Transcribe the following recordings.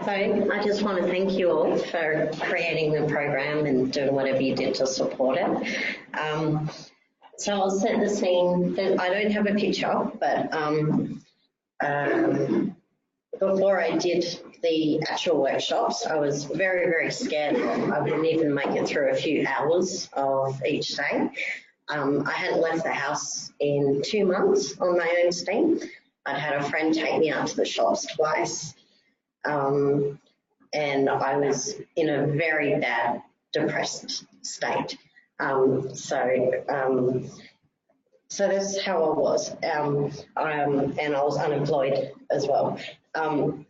So I just want to thank you all for creating the program and doing whatever you did to support it. So I'll set the scene. I don't have a picture, but before I did the actual workshops, I was very, very scared. I wouldn't even make it through a few hours of each day. I hadn't left the house in 2 months on my own steam. I'd had a friend take me out to the shops twice. And I was in a very bad, depressed state. So that's how I was. And I was unemployed as well.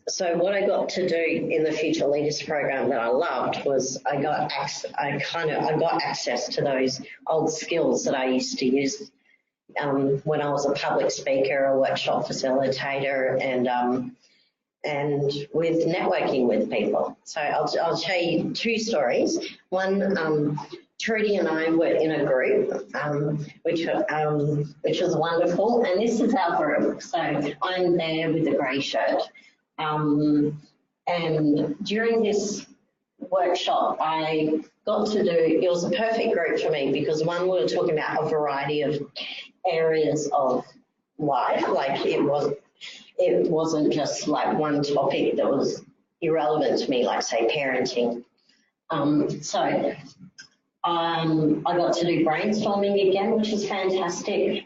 So what I got to do in the Future Leaders program that I loved was I got access to those old skills that I used to use when I was a public speaker, a workshop facilitator, and with networking with people. So I'll tell you 2 stories. One, Trudy and I were in a group, which was wonderful. And this is our group. So I'm there with the grey shirt. And during this workshop, I got to do, it was a perfect group for me because one, we were talking about a variety of areas of life. Like it wasn't just like one topic that was irrelevant to me, like say parenting. So I got to do brainstorming again, which is fantastic.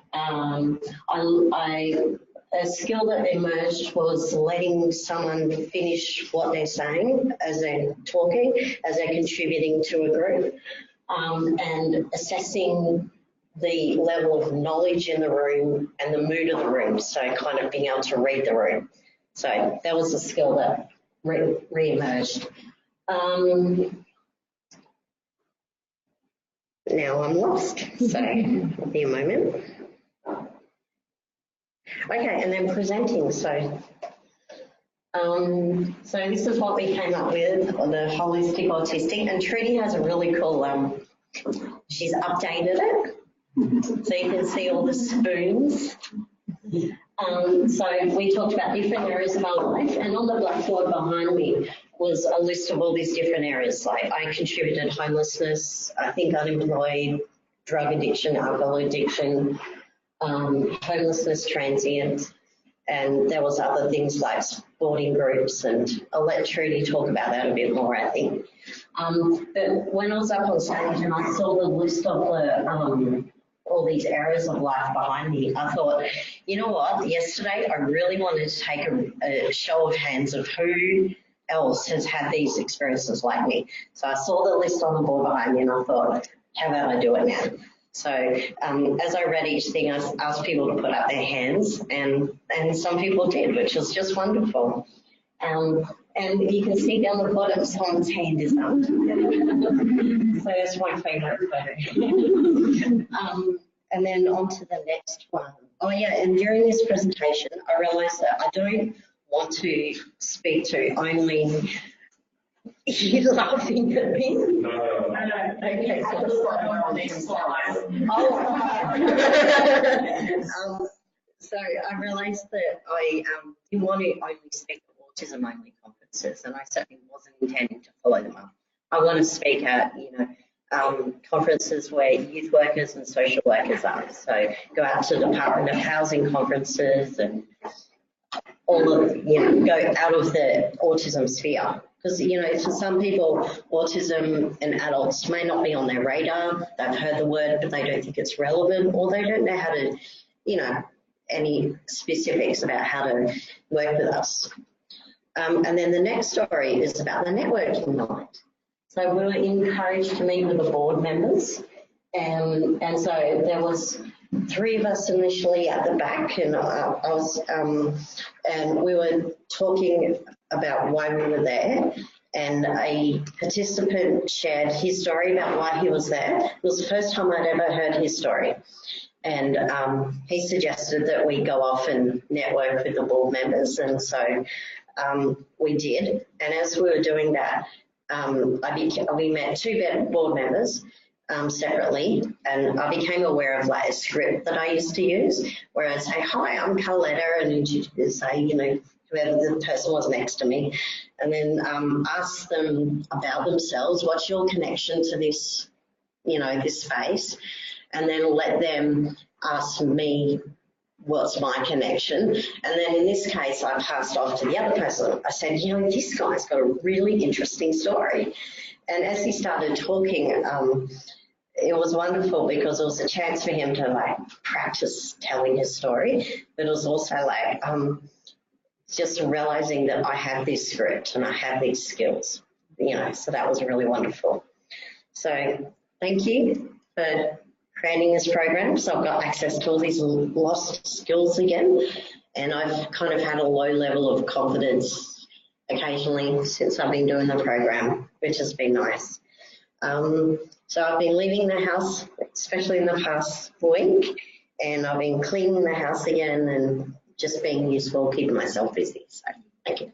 A skill that emerged was letting someone finish what they're saying as they're talking, as they're contributing to a group, and assessing the level of knowledge in the room and the mood of the room, so kind of being able to read the room. So that was a skill that re-emerged. Now I'm lost, so be a moment. Okay, and then presenting. So this is what we came up with, the holistic autistic, and Trudy has a really cool, she's updated it, so you can see all the spoons. So we talked about different areas of our life, and on the blackboard behind me was a list of all these different areas. Like I contributed homelessness, I think unemployed, drug addiction, alcohol addiction, homelessness, transient, and there was other things like sporting groups, and I'll let Trudy talk about that a bit more, I think. But when I was up on stage and I saw the list of the all these areas of life behind me, I thought, you know what, yesterday I really wanted to take a show of hands of who else has had these experiences like me. So I saw the list on the board behind me and I thought, how about I do it now? So as I read each thing, I asked people to put up their hands, and some people did, which was just wonderful. And you can see down the bottom, someone's hand is up. So that's my favourite photo. And then on to the next one. Oh yeah, and during this presentation, I realised that I don't want to speak to only. You're laughing at me? No. Okay. So I realised that I didn't want to only speak at autism-only conferences, and I certainly wasn't intending to follow them up. I want to speak at, conferences where youth workers and social workers are. So go out to the Department of Housing conferences and all of, go out of the autism sphere. Because, for some people, autism and adults may not be on their radar. They've heard the word, but they don't think it's relevant, or they don't know how to, any specifics about how to work with us. And then the next story is about the networking night. So we were encouraged to meet with the board members. And so there was 3 of us initially at the back, and and we were talking about why we were there, and a participant shared his story about why he was there. It was the first time I'd ever heard his story, and he suggested that we go off and network with the board members, and so we did. And as we were doing that, we met 2 board members separately, and I became aware of like a script that I used to use, where I'd say, "Hi, I'm Carletta," and say, whoever the person was next to me, and then ask them about themselves. What's your connection to this, this space? And then let them ask me what's my connection. And then in this case, I passed off to the other person. I said, this guy's got a really interesting story. And as he started talking, it was wonderful because it was a chance for him to practice telling his story, but it was also just realizing that I have this script and I have these skills, so that was really wonderful. So thank you for creating this program. So I've got access to all these lost skills again, and I've kind of had a low level of confidence occasionally since I've been doing the program, which has been nice. So I've been leaving the house, especially in the past week, and I've been cleaning the house again and just being useful, keeping myself busy. So thank you.